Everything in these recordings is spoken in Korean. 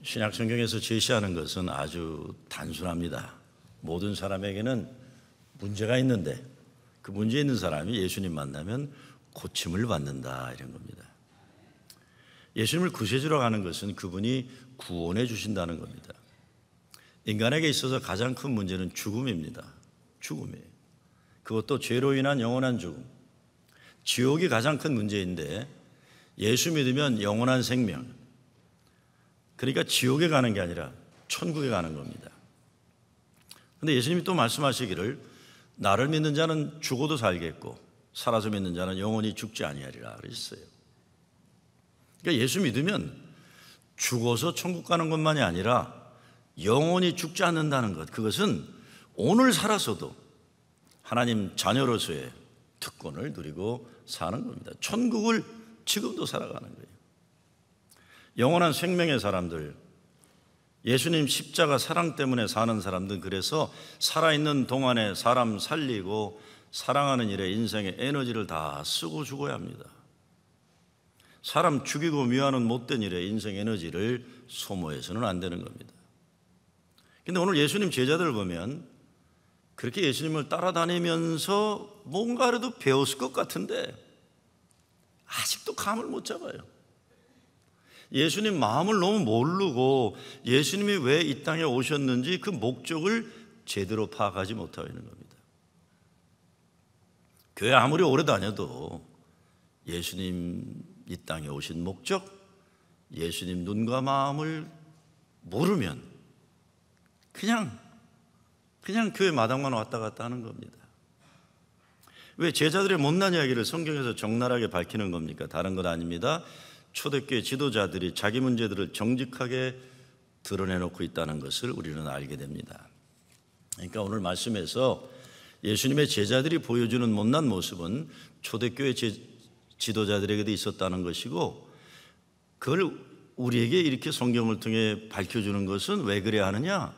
신약 성경에서 제시하는 것은 아주 단순합니다. 모든 사람에게는 문제가 있는데 그 문제 있는 사람이 예수님 만나면 고침을 받는다, 이런 겁니다. 예수님을 구세주로 가는 것은 그분이 구원해 주신다는 겁니다. 인간에게 있어서 가장 큰 문제는 죽음입니다. 죽음이에요. 그것도 죄로 인한 영원한 죽음. 지옥이 가장 큰 문제인데 예수 믿으면 영원한 생명, 그러니까 지옥에 가는 게 아니라 천국에 가는 겁니다. 그런데 예수님이 또 말씀하시기를 나를 믿는 자는 죽어도 살겠고 살아서 믿는 자는 영원히 죽지 아니하리라 그러셨어요. 그러니까 예수 믿으면 죽어서 천국 가는 것만이 아니라 영원히 죽지 않는다는 것, 그것은 오늘 살아서도 하나님 자녀로서의 특권을 누리고 사는 겁니다. 천국을 지금도 살아가는 거예요. 영원한 생명의 사람들, 예수님 십자가 사랑 때문에 사는 사람들, 그래서 살아있는 동안에 사람 살리고 사랑하는 일에 인생의 에너지를 다 쓰고 죽어야 합니다. 사람 죽이고 미워하는 못된 일에 인생 에너지를 소모해서는 안 되는 겁니다. 근데 오늘 예수님 제자들을 보면 그렇게 예수님을 따라다니면서 뭔가라도 배웠을 것 같은데 아직도 감을 못 잡아요. 예수님 마음을 너무 모르고 예수님이 왜 이 땅에 오셨는지 그 목적을 제대로 파악하지 못하고 있는 겁니다. 교회 아무리 오래 다녀도 예수님 이 땅에 오신 목적, 예수님 눈과 마음을 모르면 그냥 교회 마당만 왔다 갔다 하는 겁니다. 왜 제자들의 못난 이야기를 성경에서 적나라하게 밝히는 겁니까? 다른 것 아닙니다. 초대교회 지도자들이 자기 문제들을 정직하게 드러내놓고 있다는 것을 우리는 알게 됩니다. 그러니까 오늘 말씀에서 예수님의 제자들이 보여주는 못난 모습은 초대교회 지도자들에게도 있었다는 것이고, 그걸 우리에게 이렇게 성경을 통해 밝혀주는 것은 왜 그래야 하느냐?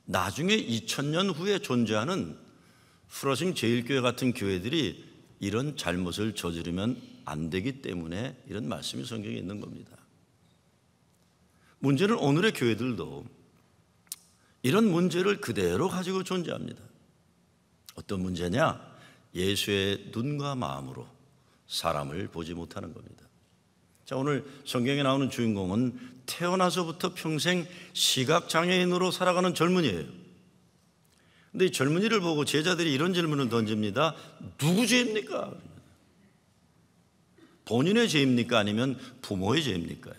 나중에 2000년 후에 존재하는 프러싱 제1교회 같은 교회들이 이런 잘못을 저지르면 안 되기 때문에 이런 말씀이 성경에 있는 겁니다. 문제는 오늘의 교회들도 이런 문제를 그대로 가지고 존재합니다. 어떤 문제냐? 예수의 눈과 마음으로 사람을 보지 못하는 겁니다. 자, 오늘 성경에 나오는 주인공은 태어나서부터 평생 시각장애인으로 살아가는 젊은이에요. 근데 이 젊은이를 보고 제자들이 이런 질문을 던집니다. 누구 죄입니까? 본인의 죄입니까? 아니면 부모의 죄입니까?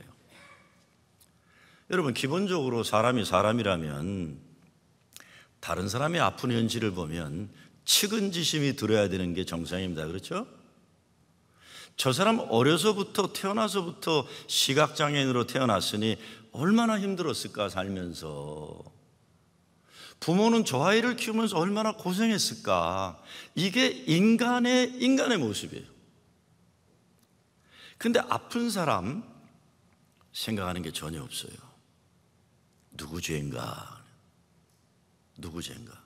여러분, 기본적으로 사람이 사람이라면 다른 사람의 아픈 현실을 보면 측은지심이 들어야 되는 게 정상입니다. 그렇죠? 저 사람 어려서부터 태어나서부터 시각장애인으로 태어났으니 얼마나 힘들었을까 살면서. 부모는 저 아이를 키우면서 얼마나 고생했을까. 이게 인간의 모습이에요. 근데 아픈 사람 생각하는 게 전혀 없어요. 누구 죄인가? 누구 죄인가?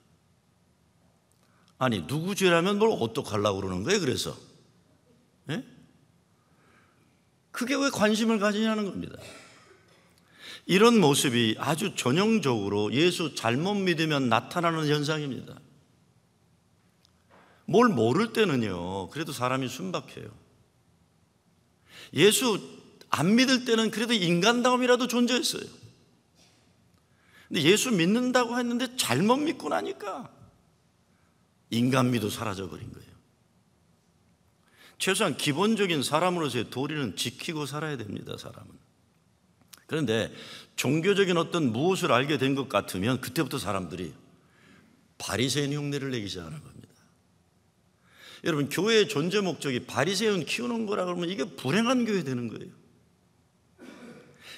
아니, 누구 죄라면 뭘 어떡하려고 그러는 거예요? 그래서 예? 그게 왜 관심을 가지냐는 겁니다. 이런 모습이 아주 전형적으로 예수 잘못 믿으면 나타나는 현상입니다. 뭘 모를 때는요, 그래도 사람이 순박해요. 예수 안 믿을 때는 그래도 인간다움이라도 존재했어요. 근데 예수 믿는다고 했는데 잘못 믿고 나니까 인간미도 사라져버린 거예요. 최소한 기본적인 사람으로서의 도리는 지키고 살아야 됩니다, 사람은. 그런데 종교적인 어떤 무엇을 알게 된 것 같으면 그때부터 사람들이 바리새인 흉내를 내기 시작하는 겁니다. 여러분, 교회의 존재 목적이 바리새인 키우는 거라 그러면 이게 불행한 교회 되는 거예요.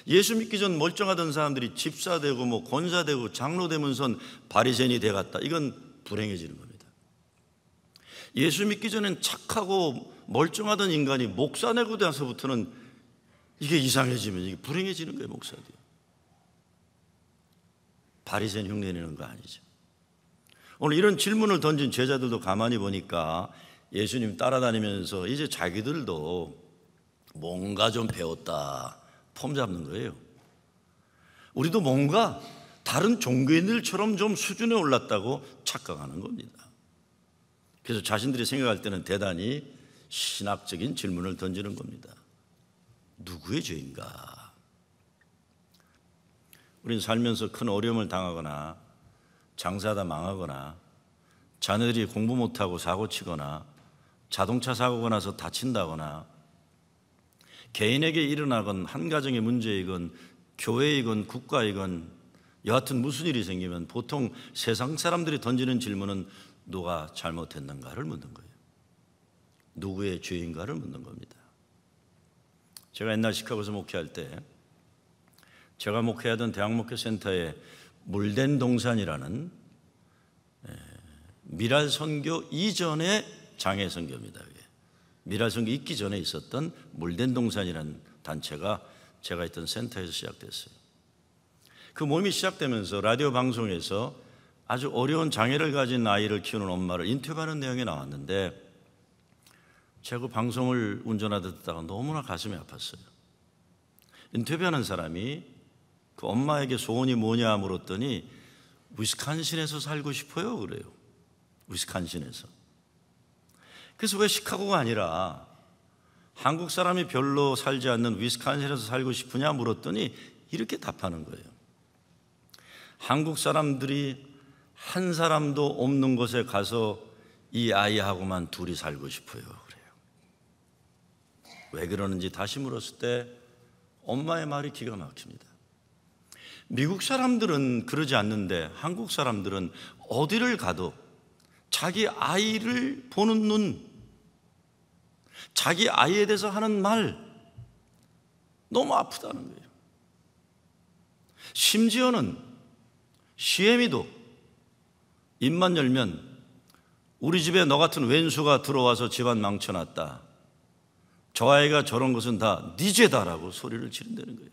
예수 믿기 전 멀쩡하던 사람들이 집사 되고 뭐 권사 되고 장로 되면선 바리새인이 돼갔다. 이건 불행해지는 겁니다. 예수 믿기 전엔 착하고 멀쩡하던 인간이 목사 되고 나서부터는 이게 이상해지면 이게 불행해지는 거예요, 목사들이. 바리새인 흉내내는 거 아니죠. 오늘 이런 질문을 던진 제자들도 가만히 보니까 예수님 따라다니면서 이제 자기들도 뭔가 좀 배웠다 폼 잡는 거예요. 우리도 뭔가 다른 종교인들처럼 좀 수준에 올랐다고 착각하는 겁니다. 그래서 자신들이 생각할 때는 대단히 신학적인 질문을 던지는 겁니다. 누구의 죄인가? 우린 살면서 큰 어려움을 당하거나 장사하다 망하거나 자녀들이 공부 못하고 사고치거나 자동차 사고가 나서 다친다거나 개인에게 일어나건 한 가정의 문제이건 교회이건 국가이건 여하튼 무슨 일이 생기면 보통 세상 사람들이 던지는 질문은 누가 잘못했는가를 묻는 거예요. 누구의 죄인가를 묻는 겁니다. 제가 옛날 시카고에서 목회할 때 제가 목회하던 대학목회센터에 물된 동산이라는 미랄선교 이전의 장애선교입니다. 미랄선교 있기 전에 있었던 물된 동산이라는 단체가 제가 있던 센터에서 시작됐어요. 그 모임이 시작되면서 라디오 방송에서 아주 어려운 장애를 가진 아이를 키우는 엄마를 인터뷰하는 내용이 나왔는데 제가 그 방송을 운전하다 듣다가 너무나 가슴이 아팠어요. 인터뷰하는 사람이 그 엄마에게 소원이 뭐냐 물었더니 위스콘신에서 살고 싶어요 그래요. 위스콘신에서. 그래서 왜 시카고가 아니라 한국 사람이 별로 살지 않는 위스콘신에서 살고 싶으냐 물었더니 이렇게 답하는 거예요. 한국 사람들이 한 사람도 없는 곳에 가서 이 아이하고만 둘이 살고 싶어요 그래요. 왜 그러는지 다시 물었을 때 엄마의 말이 기가 막힙니다. 미국 사람들은 그러지 않는데 한국 사람들은 어디를 가도 자기 아이를 보는 눈, 자기 아이에 대해서 하는 말 너무 아프다는 거예요. 심지어는 시애미도 입만 열면 우리 집에 너 같은 왼수가 들어와서 집안 망쳐놨다. 저 아이가 저런 것은 다 네 죄다라고 소리를 지른다는 거예요.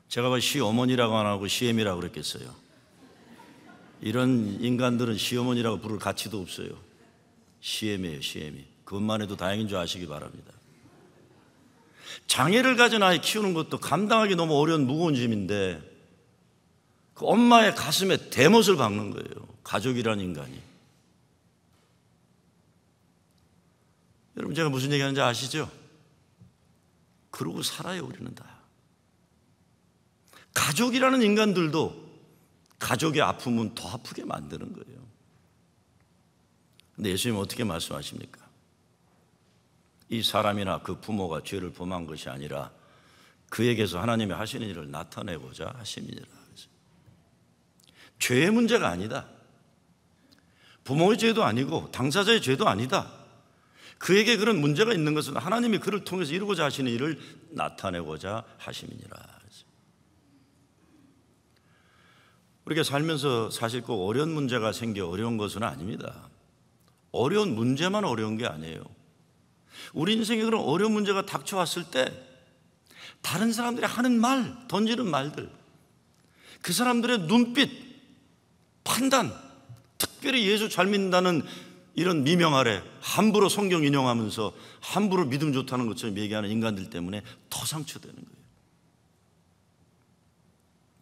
제가 왜 시어머니라고 안 하고 시애미라고 그랬겠어요? 이런 인간들은 시어머니라고 부를 가치도 없어요. 시애미예요, 시애미. 그것만 해도 다행인 줄 아시기 바랍니다. 장애를 가진 아이 키우는 것도 감당하기 너무 어려운 무거운 짐인데 그 엄마의 가슴에 대못을 박는 거예요. 가족이라는 인간이. 여러분 제가 무슨 얘기하는지 아시죠? 그러고 살아요 우리는 다. 가족이라는 인간들도 가족의 아픔은 더 아프게 만드는 거예요. 근데 예수님은 어떻게 말씀하십니까? 이 사람이나 그 부모가 죄를 범한 것이 아니라 그에게서 하나님이 하시는 일을 나타내고자 하심이니라. 죄의 문제가 아니다. 부모의 죄도 아니고 당사자의 죄도 아니다. 그에게 그런 문제가 있는 것은 하나님이 그를 통해서 이루고자 하시는 일을 나타내고자 하심이니라. 우리가 살면서 사실 꼭 어려운 문제가 생겨 어려운 것은 아닙니다. 어려운 문제만 어려운 게 아니에요. 우리 인생에 그런 어려운 문제가 닥쳐왔을 때 다른 사람들이 하는 말, 던지는 말들, 그 사람들의 눈빛, 판단, 특별히 예수 잘 믿는다는 이런 미명 아래 함부로 성경 인용하면서 함부로 믿음 좋다는 것처럼 얘기하는 인간들 때문에 더 상처되는 거예요.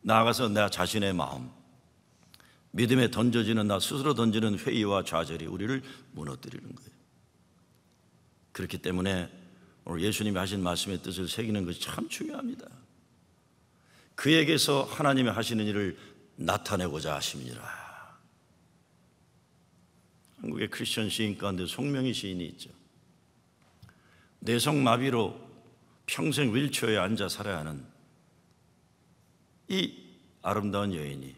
나아가서 나 자신의 마음, 믿음에 던져지는 나 스스로 던지는 회의와 좌절이 우리를 무너뜨리는 거예요. 그렇기 때문에 오늘 예수님이 하신 말씀의 뜻을 새기는 것이 참 중요합니다. 그에게서 하나님이 하시는 일을 나타내고자 하심이니라. 한국의 크리스천 시인 가운데 송명희 시인이 있죠. 뇌성마비로 평생 휠체어에 앉아 살아야 하는 이 아름다운 여인이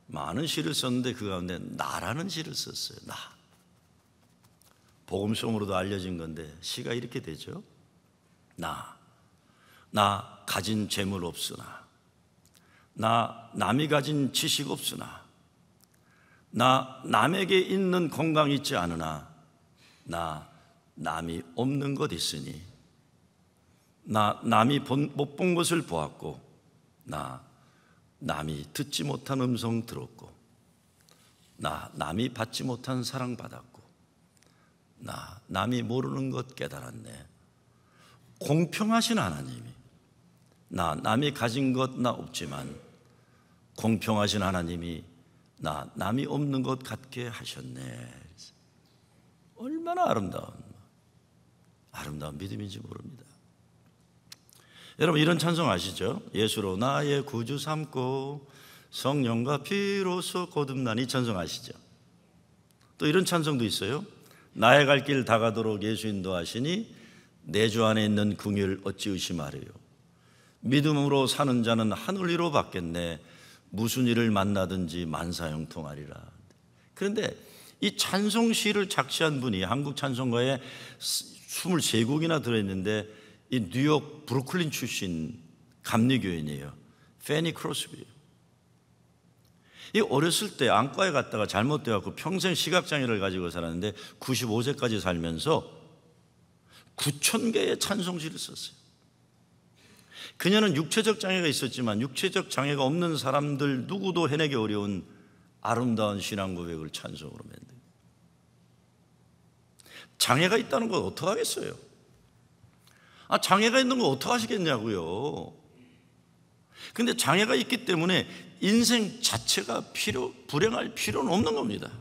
많은 시를 썼는데 그 가운데 나라는 시를 썼어요. 나. 복음송으로도 알려진 건데 시가 이렇게 되죠. 나 가진 재물 없으나, 나 남이 가진 지식 없으나, 나 남에게 있는 건강 있지 않으나, 나 남이 없는 것 있으니, 나 남이 못 본 것을 보았고, 나 남이 듣지 못한 음성 들었고, 나 남이 받지 못한 사랑 받았고, 나 남이 모르는 것 깨달았네. 공평하신 하나님이 나 남이 가진 것 나 없지만 공평하신 하나님이 나 남이 없는 것 같게 하셨네. 얼마나 아름다운 믿음인지 모릅니다. 여러분, 이런 찬송 아시죠? 예수로 나의 구주 삼고 성령과 비로소 거듭난, 이 찬송 아시죠? 또 이런 찬송도 있어요. 나의 갈 길 다가도록 예수 인도하시니 내 주 안에 있는 긍휼 어찌 의심하려요. 믿음으로 사는 자는 하늘 위로 받겠네. 무슨 일을 만나든지 만사형통하리라. 그런데 이 찬송시를 작시한 분이 한국 찬송가에 23곡이나 들어있는데 이 뉴욕 브루클린 출신 감리교인이에요. 페니 크로스비예요. 이 어렸을 때 안과에 갔다가 잘못돼갖고 평생 시각장애를 가지고 살았는데 95세까지 살면서 9,000개의 찬송시를 썼어요. 그녀는 육체적 장애가 있었지만 육체적 장애가 없는 사람들 누구도 해내기 어려운 아름다운 신앙 고백을 찬송으로 만든. 장애가 있다는 걸 어떡하겠어요? 장애가 있는 거 어떡하시겠냐고요. 근데 장애가 있기 때문에 인생 자체가 불행할 필요는 없는 겁니다.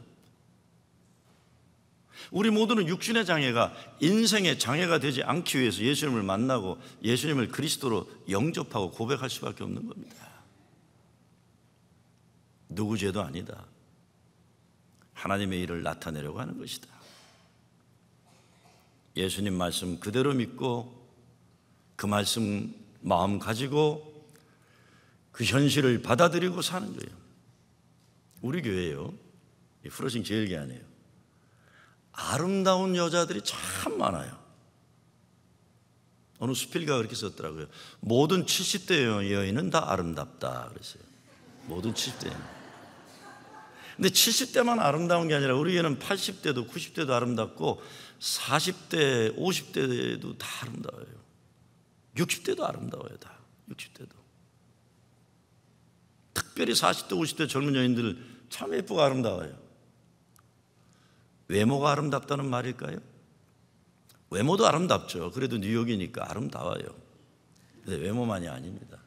우리 모두는 육신의 장애가 인생의 장애가 되지 않기 위해서 예수님을 만나고 예수님을 그리스도로 영접하고 고백할 수밖에 없는 겁니다. 누구 죄도 아니다. 하나님의 일을 나타내려고 하는 것이다. 예수님 말씀 그대로 믿고 그 말씀 마음 가지고 그 현실을 받아들이고 사는 거예요. 우리 교회요, 프로싱 제일교회네요. 아름다운 여자들이 참 많아요. 어느 수필가가 그렇게 썼더라고요. 모든 70대 여인은 다 아름답다 그랬어요. 모든 70대 여인. 근데 70대만 아름다운 게 아니라 우리 교회는 80대도 90대도 아름답고 40대 50대도 다 아름다워요. 60대도 아름다워요. 다 60대도. 특별히 40대 50대 젊은 여인들 참 예쁘고 아름다워요. 외모가 아름답다는 말일까요? 외모도 아름답죠. 그래도 뉴욕이니까 아름다워요. 근데 외모만이 아닙니다.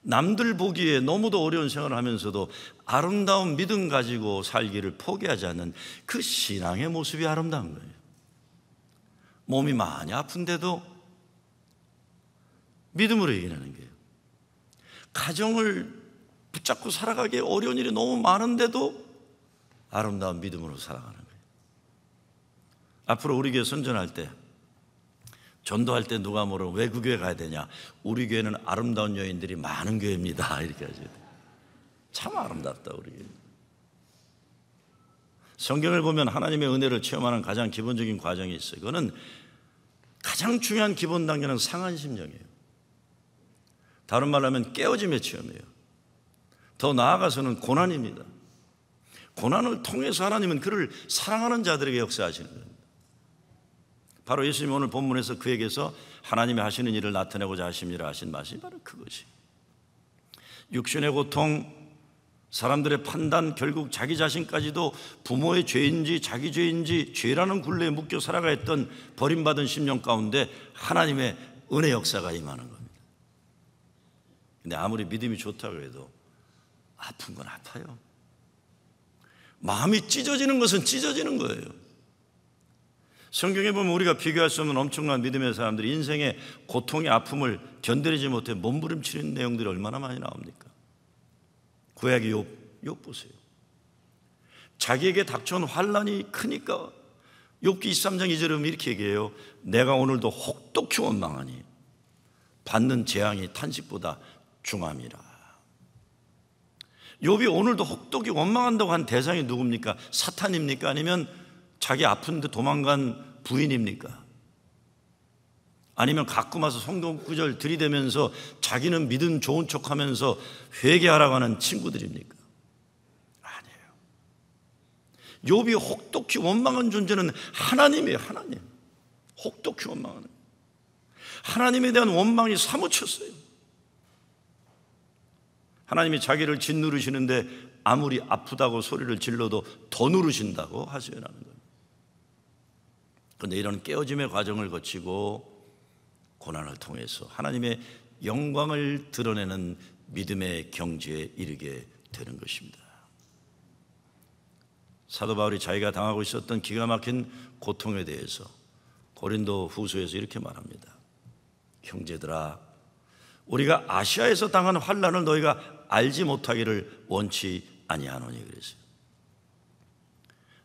남들 보기에 너무도 어려운 생활을 하면서도 아름다운 믿음 가지고 살기를 포기하지 않는 그 신앙의 모습이 아름다운 거예요. 몸이 많이 아픈데도 믿음으로 이겨내는 거예요. 가정을 붙잡고 살아가기에 어려운 일이 너무 많은데도 아름다운 믿음으로 살아가는 거예요. 앞으로 우리 교회 선전할 때, 전도할 때 누가 뭐라고 왜 그 교회 가야 되냐? 우리 교회는 아름다운 여인들이 많은 교회입니다. 이렇게 하셔야 돼요. 참 아름답다 우리 교회. 성경을 보면 하나님의 은혜를 체험하는 가장 기본적인 과정이 있어요. 그거는 가장 중요한 기본 단계는 상한심령이에요. 다른 말로 하면 깨어짐의 체험이에요. 더 나아가서는 고난입니다. 고난을 통해서 하나님은 그를 사랑하는 자들에게 역사하시는 겁니다. 바로 예수님이 오늘 본문에서 그에게서 하나님이 하시는 일을 나타내고자 하십니다 하신 말씀이 바로 그것이. 육신의 고통, 사람들의 판단, 결국 자기 자신까지도 부모의 죄인지 자기 죄인지 죄라는 굴레에 묶여 살아가 했던 버림받은 심령 가운데 하나님의 은혜 역사가 임하는 겁니다. 근데 아무리 믿음이 좋다고 해도 아픈 건 아파요. 마음이 찢어지는 것은 찢어지는 거예요. 성경에 보면 우리가 비교할 수 없는 엄청난 믿음의 사람들이 인생의 고통의 아픔을 견디지 못해 몸부림치는 내용들이 얼마나 많이 나옵니까? 구약의 욥 보세요. 자기에게 닥쳐온 환난이 크니까 욥기 23장 2절에 보면 이렇게 얘기해요. 내가 오늘도 혹독히 원망하니 받는 재앙이 탄식보다 중함이라. 욥이 오늘도 혹독히 원망한다고 한 대상이 누굽니까? 사탄입니까? 아니면 자기 아픈데 도망간 부인입니까? 아니면 가끔 와서 성경 구절 들이대면서 자기는 믿음 좋은 척하면서 회개하라고 하는 친구들입니까? 아니에요. 욥이 혹독히 원망한 존재는 하나님이에요. 하나님. 혹독히 원망하는, 하나님에 대한 원망이 사무쳤어요. 하나님이 자기를 짓누르시는데 아무리 아프다고 소리를 질러도 더 누르신다고 하소연하는 거예요. 그런데 이런 깨어짐의 과정을 거치고 고난을 통해서 하나님의 영광을 드러내는 믿음의 경지에 이르게 되는 것입니다. 사도 바울이 자기가 당하고 있었던 기가 막힌 고통에 대해서 고린도 후서에서 이렇게 말합니다. 형제들아, 우리가 아시아에서 당한 환난을 너희가 알지 못하기를 원치 아니하노니. 그랬어요.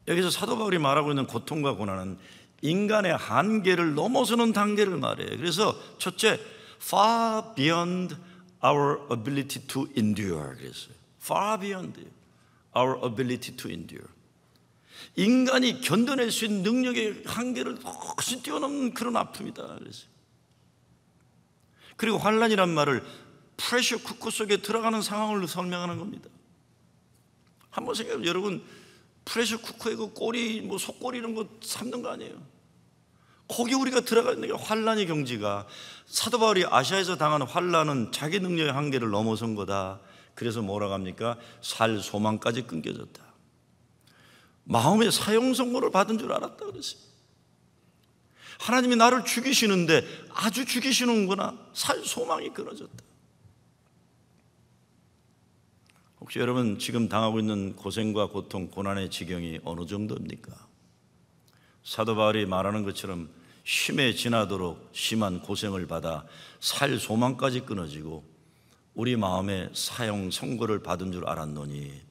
여기서 사도 바울이 말하고 있는 고통과 고난은 인간의 한계를 넘어서는 단계를 말해요. 그래서 첫째, far beyond our ability to endure. 그랬어요. far beyond our ability to endure. 인간이 견뎌낼 수 있는 능력의 한계를 훨씬 뛰어넘는 그런 아픔이다. 그랬어요. 그리고 환난이란 말을 프레셔 쿠커 속에 들어가는 상황을 설명하는 겁니다. 한번 생각해보세요. 여러분, 프레셔 쿠커에 그 꼬리, 뭐 속꼬리 이런 거 삶는 거 아니에요? 거기 우리가 들어가 있는 게 환난의 경지가, 사도 바울이 아시아에서 당하는 환난은 자기 능력의 한계를 넘어선 거다. 그래서 뭐라고 합니까? 살 소망까지 끊겨졌다. 마음의 사형 선고를 받은 줄 알았다 그랬어요. 하나님이 나를 죽이시는데 아주 죽이시는구나. 살 소망이 끊어졌다. 혹시 여러분 지금 당하고 있는 고생과 고통, 고난의 지경이 어느 정도입니까? 사도 바울이 말하는 것처럼 힘에 지나도록 심한 고생을 받아 살 소망까지 끊어지고 우리 마음에 사형 선고를 받은 줄 알았노니,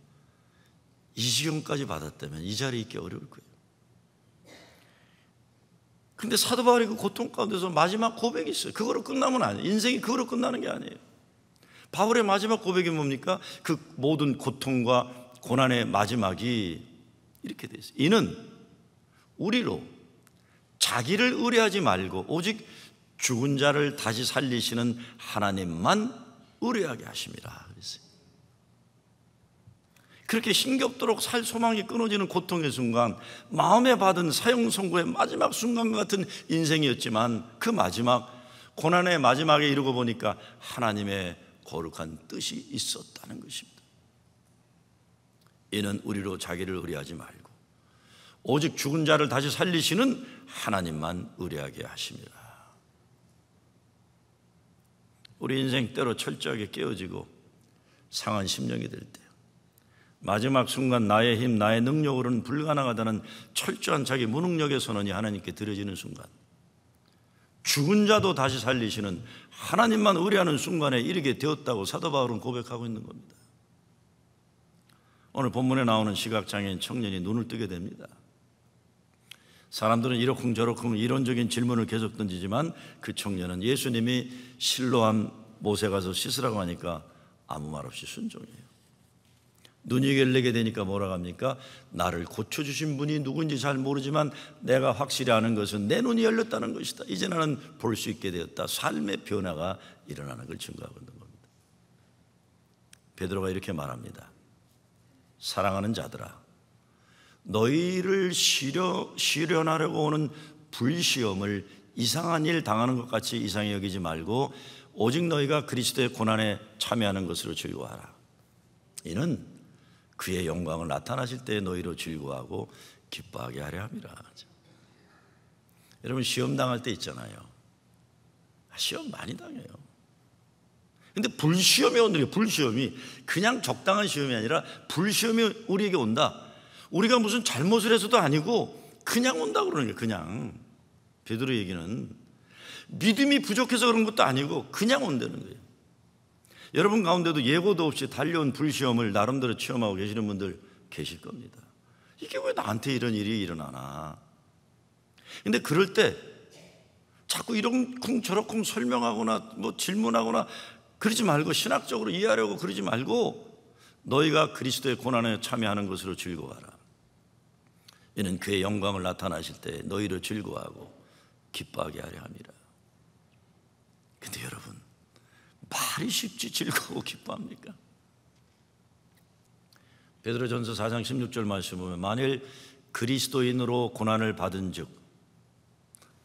이 지경까지 받았다면 이 자리에 있기 어려울 거예요. 근데 사도 바울이 그 고통 가운데서 마지막 고백이 있어요. 그거로 끝나면 아니에요. 인생이 그거로 끝나는 게 아니에요. 바울의 마지막 고백이 뭡니까? 그 모든 고통과 고난의 마지막이 이렇게 돼 있어요. 이는 우리로 자기를 의뢰하지 말고 오직 죽은 자를 다시 살리시는 하나님만 의뢰하게 하심이라 그랬어요. 그렇게 힘겹도록 살 소망이 끊어지는 고통의 순간, 마음에 받은 사형 선고의 마지막 순간과 같은 인생이었지만 그 마지막, 고난의 마지막에 이르고 보니까 하나님의 거룩한 뜻이 있었다는 것입니다. 이는 우리로 자기를 의뢰하지 말고 오직 죽은 자를 다시 살리시는 하나님만 의뢰하게 하십니다. 우리 인생 때로 철저하게 깨어지고 상한 심령이 될 때, 마지막 순간 나의 힘, 나의 능력으로는 불가능하다는 철저한 자기 무능력의 선언이 하나님께 드려지는 순간, 죽은 자도 다시 살리시는 하나님만 의뢰하는 순간에 이르게 되었다고 사도 바울은 고백하고 있는 겁니다. 오늘 본문에 나오는 시각장애인 청년이 눈을 뜨게 됩니다. 사람들은 이러쿵저러쿵 이론적인 질문을 계속 던지지만 그 청년은 예수님이 실로암 못에 가서 씻으라고 하니까 아무 말 없이 순종해요. 눈이 열리게 되니까 뭐라고 합니까? 나를 고쳐주신 분이 누군지 잘 모르지만 내가 확실히 아는 것은 내 눈이 열렸다는 것이다. 이제 나는 볼 수 있게 되었다. 삶의 변화가 일어나는 걸 증거하고 있는 겁니다. 베드로가 이렇게 말합니다. 사랑하는 자들아, 너희를 시련하려고 오는 불시험을 이상한 일 당하는 것 같이 이상히 여기지 말고 오직 너희가 그리스도의 고난에 참여하는 것으로 즐거워하라. 이는 그의 영광을 나타나실 때 너희로 즐거워하고 기뻐하게 하려 함이라. 여러분, 시험 당할 때 있잖아요. 시험 많이 당해요. 근데 불시험이 오는 게, 불시험이 그냥 적당한 시험이 아니라 불시험이 우리에게 온다. 우리가 무슨 잘못을 해서도 아니고 그냥 온다 그러는 거예요. 그냥. 베드로 얘기는 믿음이 부족해서 그런 것도 아니고 그냥 온다는 거예요. 여러분 가운데도 예고도 없이 달려온 불시험을 나름대로 체험하고 계시는 분들 계실 겁니다. 이게 왜 나한테 이런 일이 일어나나? 근데 그럴 때 자꾸 이런쿵 저런쿵 설명하거나 뭐 질문하거나 그러지 말고, 신학적으로 이해하려고 그러지 말고 너희가 그리스도의 고난에 참여하는 것으로 즐거워하라. 이는 그의 영광을 나타나실 때 너희를 즐거워하고 기뻐하게 하려 함이라. 근데 여러분, 말이 쉽지 즐거워 기뻐합니까? 베드로전서 4장 16절 말씀 보면 만일 그리스도인으로 고난을 받은 즉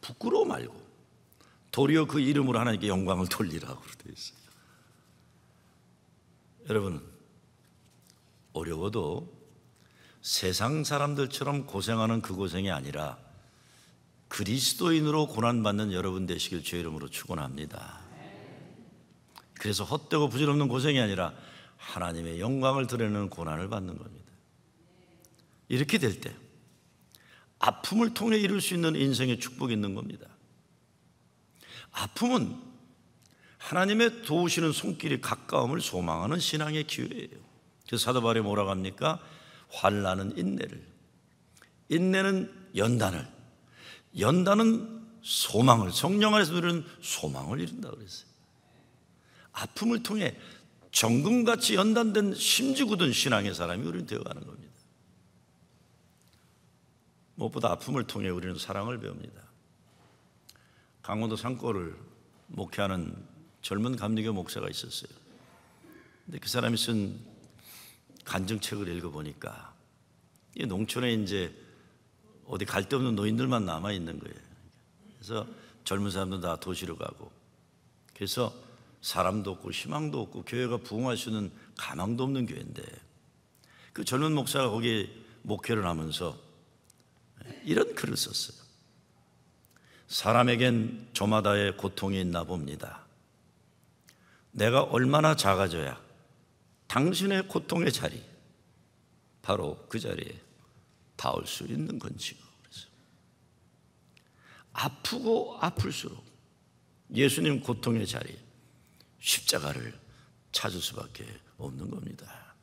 부끄러워 말고 도리어 그 이름으로 하나님께 영광을 돌리라고 되어 있어요. 여러분, 어려워도 세상 사람들처럼 고생하는 그 고생이 아니라 그리스도인으로 고난받는 여러분 되시길 주의 이름으로 축원합니다. 그래서 헛되고 부질없는 고생이 아니라 하나님의 영광을 드러내는 고난을 받는 겁니다. 이렇게 될 때 아픔을 통해 이룰 수 있는 인생의 축복이 있는 겁니다. 아픔은 하나님의 도우시는 손길이 가까움을 소망하는 신앙의 기회예요. 그래서 사도 바울이 뭐라고 합니까? 환난은 인내를, 인내는 연단을, 연단은 소망을, 성령 안에서 누리는 소망을 이룬다고 그랬어요. 아픔을 통해 정금같이 연단된 심지 굳은 신앙의 사람이 우리는 되어가는 겁니다. 무엇보다 아픔을 통해 우리는 사랑을 배웁니다. 강원도 산골을 목회하는 젊은 감리교 목사가 있었어요. 근데 그 사람이 쓴 간증책을 읽어보니까 이 농촌에 이제 어디 갈 데 없는 노인들만 남아 있는 거예요. 그래서 젊은 사람들 다 도시로 가고, 그래서 사람도 없고 희망도 없고 교회가 부흥할 수 있는 가망도 없는 교회인데, 그 젊은 목사가 거기에 목회를 하면서 이런 글을 썼어요. 사람에겐 저마다의 고통이 있나 봅니다. 내가 얼마나 작아져야 당신의 고통의 자리, 바로 그 자리에 닿을 수 있는 건지요. 그래서 아프고 아플수록 예수님 고통의 자리, 십자가를 찾을 수밖에 없는 겁니다.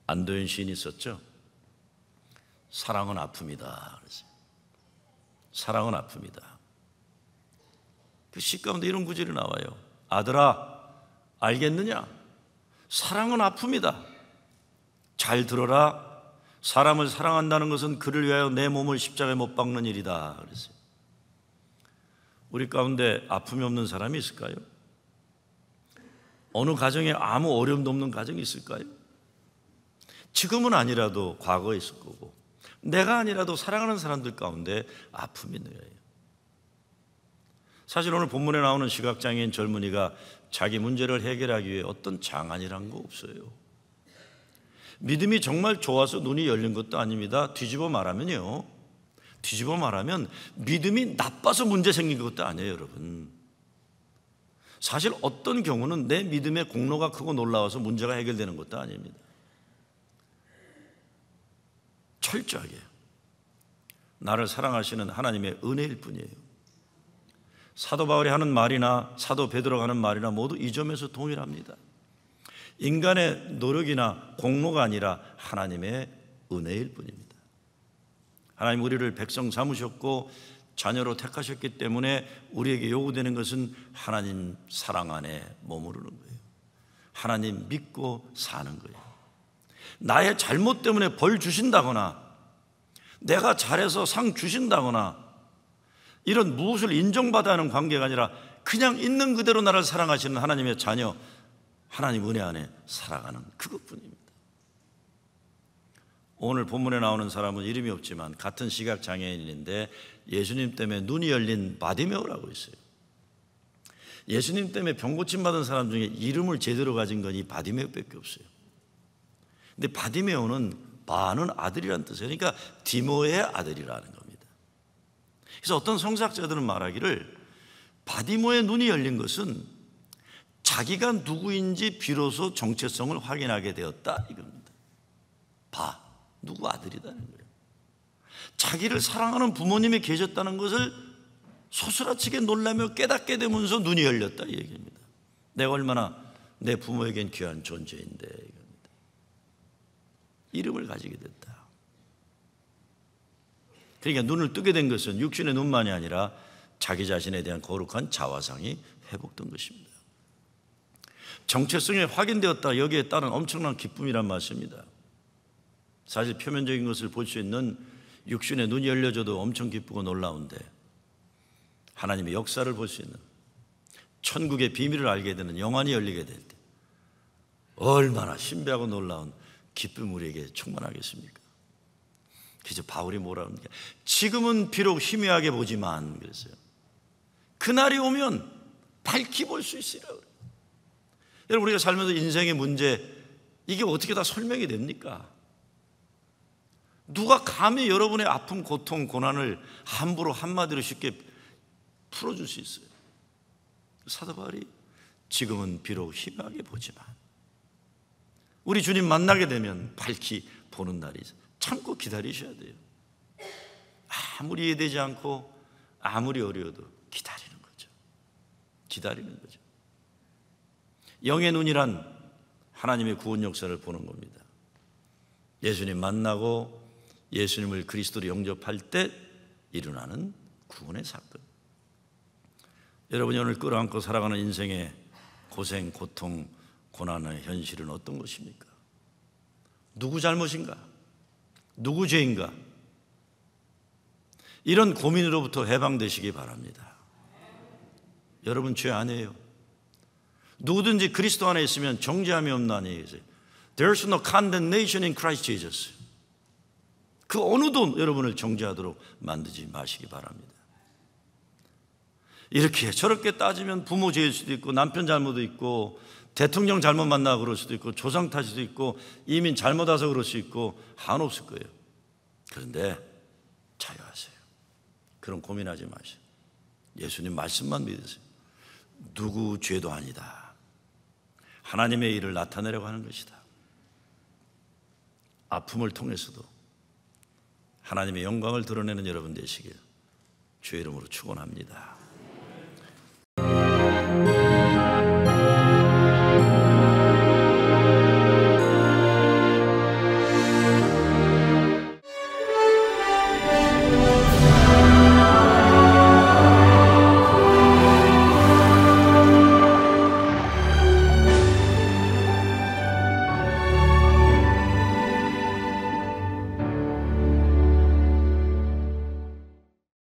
안도현 시인이 썼죠. 사랑은 아픔이다. 그랬어요. 사랑은 아픔이다. 그 시 가운데 이런 구절이 나와요. 아들아, 알겠느냐? 사랑은 아픔이다. 잘 들어라. 사람을 사랑한다는 것은 그를 위하여 내 몸을 십자가에 못 박는 일이다. 그랬어요. 우리 가운데 아픔이 없는 사람이 있을까요? 어느 가정에 아무 어려움도 없는 가정이 있을까요? 지금은 아니라도 과거에 있을 거고, 내가 아니라도 사랑하는 사람들 가운데 아픔이 있는 거예요. 사실 오늘 본문에 나오는 시각장애인 젊은이가 자기 문제를 해결하기 위해 어떤 장안이란 거 없어요. 믿음이 정말 좋아서 눈이 열린 것도 아닙니다. 뒤집어 말하면 믿음이 나빠서 문제 생긴 것도 아니에요, 여러분. 사실 어떤 경우는 내 믿음의 공로가 크고 놀라워서 문제가 해결되는 것도 아닙니다. 철저하게 나를 사랑하시는 하나님의 은혜일 뿐이에요. 사도 바울이 하는 말이나 사도 베드로가 하는 말이나 모두 이 점에서 동일합니다. 인간의 노력이나 공로가 아니라 하나님의 은혜일 뿐입니다. 하나님 우리를 백성 삼으셨고 자녀로 택하셨기 때문에 우리에게 요구되는 것은 하나님 사랑 안에 머무르는 거예요. 하나님 믿고 사는 거예요. 나의 잘못 때문에 벌 주신다거나 내가 잘해서 상 주신다거나 이런 무엇을 인정받아야 하는 관계가 아니라 그냥 있는 그대로 나를 사랑하시는 하나님의 자녀, 하나님 은혜 안에 살아가는 그것뿐입니다. 오늘 본문에 나오는 사람은 이름이 없지만 같은 시각장애인인데 예수님 때문에 눈이 열린 바디메오라고 있어요. 예수님 때문에 병 고침 받은 사람 중에 이름을 제대로 가진 건 이 바디메오밖에 없어요. 근데 바디메오는 바는 아들이라는 뜻이에요. 그러니까 디모의 아들이라는 겁니다. 그래서 어떤 성사학자들은 말하기를 바디모의 눈이 열린 것은 자기가 누구인지 비로소 정체성을 확인하게 되었다 이겁니다. 바, 누구 아들이다는 거예요. 자기를 사랑하는 부모님이 계셨다는 것을 소스라치게 놀라며 깨닫게 되면서 눈이 열렸다 이 얘기입니다. 내가 얼마나 내 부모에겐 귀한 존재인데 이겁니다. 이름을 가지게 됐다. 그러니까 눈을 뜨게 된 것은 육신의 눈만이 아니라 자기 자신에 대한 거룩한 자화상이 회복된 것입니다. 정체성이 확인되었다. 여기에 따른 엄청난 기쁨이란 말씀입니다. 사실 표면적인 것을 볼 수 있는 육신의 눈이 열려져도 엄청 기쁘고 놀라운데 하나님의 역사를 볼 수 있는 천국의 비밀을 알게 되는 영안이 열리게 될 때 얼마나 신비하고 놀라운 기쁨 우리에게 충만하겠습니까? 그래서 바울이 뭐라고 합니까? 지금은 비록 희미하게 보지만 그랬어요. 그날이 오면 밝히 볼 수 있으리라. 여러분 우리가 살면서 인생의 문제 이게 어떻게 다 설명이 됩니까? 누가 감히 여러분의 아픔, 고통, 고난을 함부로 한마디로 쉽게 풀어줄 수 있어요? 사도 바울이 지금은 비록 희미하게 보지만 우리 주님 만나게 되면 밝히 보는 날이 있어요. 참고 기다리셔야 돼요. 아무리 이해되지 않고 아무리 어려워도 기다리는 거죠. 기다리는 거죠. 영의 눈이란 하나님의 구원 역사를 보는 겁니다. 예수님 만나고 예수님을 그리스도로 영접할 때 일어나는 구원의 사건. 여러분이 오늘 끌어안고 살아가는 인생의 고생, 고통, 고난의 현실은 어떤 것입니까? 누구 잘못인가? 누구 죄인가? 이런 고민으로부터 해방되시기 바랍니다. 여러분 죄 아니에요. 누구든지 그리스도 안에 있으면 정죄함이 없나니 얘기했어요. There's no condemnation in Christ Jesus. 그 어느도 여러분을 정죄하도록 만들지 마시기 바랍니다. 이렇게 저렇게 따지면 부모 죄일 수도 있고 남편 잘못도 있고 대통령 잘못 만나고 그럴 수도 있고 조상 탓일 수도 있고 이민 잘못 와서 그럴 수 있고 한없을 거예요. 그런데 자유하세요. 그런 고민하지 마세요. 예수님 말씀만 믿으세요. 누구 죄도 아니다. 하나님의 일을 나타내려고 하는 것이다. 아픔을 통해서도 하나님의 영광을 드러내는 여러분 되시길 주의 이름으로 축원합니다.